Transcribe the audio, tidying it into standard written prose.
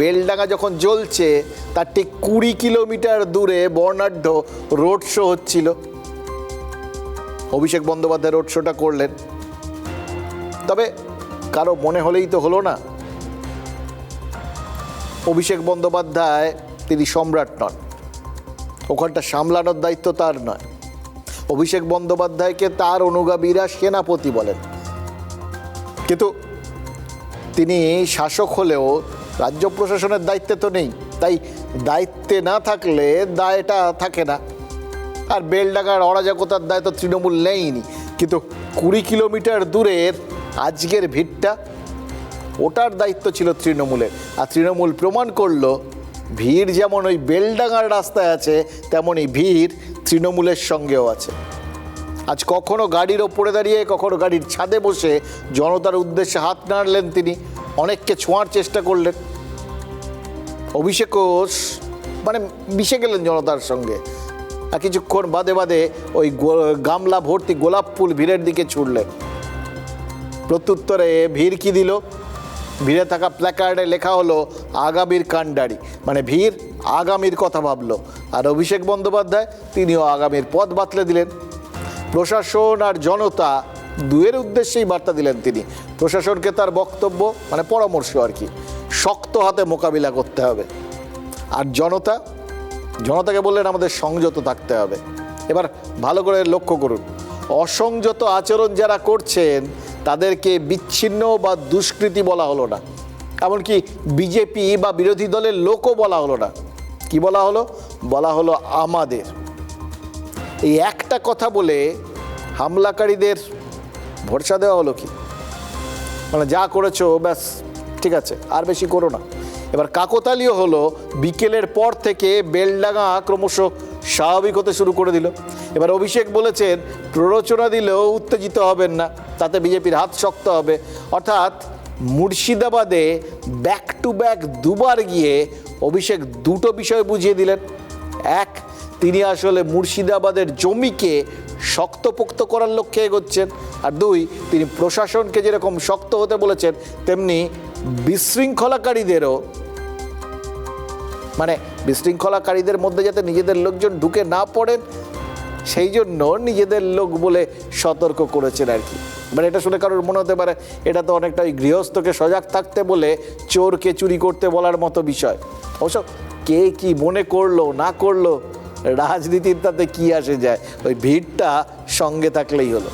বেলডাঙ্গা যখন জ্বলছে তার ঠিক 20 কিলোমিটার দূরে বর্ণাঢ্য রোড শো হচ্ছিল। অভিষেক বন্দ্যোপাধ্যায় রোড শোটা করলেন, তবে কারো মনে হলেই তো হলো না অভিষেক বন্দ্যোপাধ্যায় তিনি সম্রাট নন, ওখানটা সামলানোর দায়িত্ব তার নয়। অভিষেক বন্দ্যোপাধ্যায়কে তার অনুগামীরা সেনাপতি বলেন, কিন্তু তিনি শাসক হলেও রাজ্য প্রশাসনের দায়িত্বে তো নেই, তাই দায়িত্বে না থাকলে দায়টা থাকে না। আর বেলডাঙ্গার অরাজকতার দায় তো তৃণমূল নেয়নি, কিন্তু 20 কিলোমিটার দূরের আজকের ভিড়টা ওটার দায়িত্ব ছিল তৃণমূলের। আর তৃণমূল প্রমাণ করলো ভিড় যেমন ওই বেলডাঙ্গার রাস্তায় আছে তেমনই ভিড় তৃণমূলের সঙ্গেও আছে। আজ কখনো গাড়ির ওপরে দাঁড়িয়ে, কখনো গাড়ির ছাদে বসে জনতার উদ্দেশ্যে হাত নাড়লেন তিনি, অনেককে ছোঁয়ার চেষ্টা করলেন। অভিষেকও মানে মিশে গেলেন জনতার সঙ্গে, আর কিছুক্ষণ বাদে বাদে ওই গামলা ভর্তি গোলাপ ফুল ভিড়ের দিকে ছুড়লেন। প্রত্যুত্তরে ভিড় কি দিল? ভিড়ে থাকা প্ল্যাকার্ডে লেখা হলো আগামীর কাণ্ডারি, মানে ভিড় আগামীর কথা ভাবলো। আর অভিষেক বন্দ্যোপাধ্যায় তিনিও আগামীর পথ বাতলে দিলেন। প্রশাসন আর জনতা দুয়ের উদ্দেশ্যেই বার্তা দিলেন তিনি। প্রশাসনকে তার বক্তব্য মানে পরামর্শ আর কি, শক্ত হাতে মোকাবিলা করতে হবে। আর জনতাকে বললেন আমাদের সংযত থাকতে হবে। এবার ভালো করে লক্ষ্য করুন, অসংযত আচরণ যারা করছেন তাদেরকে বিচ্ছিন্ন বা দুষ্কৃতী বলা হলো না, এমনকি বিজেপি বা বিরোধী দলের লোকও বলা হলো না। কি বলা হলো? বলা হলো আমাদের। এই একটা কথা বলে হামলাকারীদের ভরসা দেওয়া হলো কি, মানে যা করেছো ব্যাস ঠিক আছে, আর বেশি করো না। এবার কাকতালীয় হলো বিকেলের পর থেকে বেলডাঙ্গা ক্রমশ স্বাভাবিক হতে শুরু করে দিল। এবার অভিষেক বলেছেন প্ররোচনা দিলেও উত্তেজিত হবেন না, তাতে বিজেপির হাত শক্ত হবে। অর্থাৎ মুর্শিদাবাদে ব্যাক টু ব্যাক দুবার গিয়ে অভিষেক দুটো বিষয় বুঝিয়ে দিলেন। এক, তিনি আসলে মুর্শিদাবাদের জমিকে শক্তপোক্ত করার লক্ষ্যে এগোচ্ছেন। আর দুই, তিনি প্রশাসনকে যেরকম শক্ত হতে বলেছেন তেমনি বিশৃঙ্খলাকারীদেরও, মানে বিশৃঙ্খলাকারীদের মধ্যে যাতে নিজেদের লোকজন ঢুকে না পড়েন সেই জন্য নিজেদের লোক বলে সতর্ক করেছেন আর কি। মানে এটা শুনে কারোর মনে হতে পারে এটা তো অনেকটা ওই গৃহস্থকে সজাগ থাকতে বলে চোরকে চুরি করতে বলার মতো বিষয়। অবশ্য কে কি মনে করলো না করলো রাজনীতির তাতে কি আসে যায়, ওই ভিড়টা সঙ্গে থাকলেই হলো।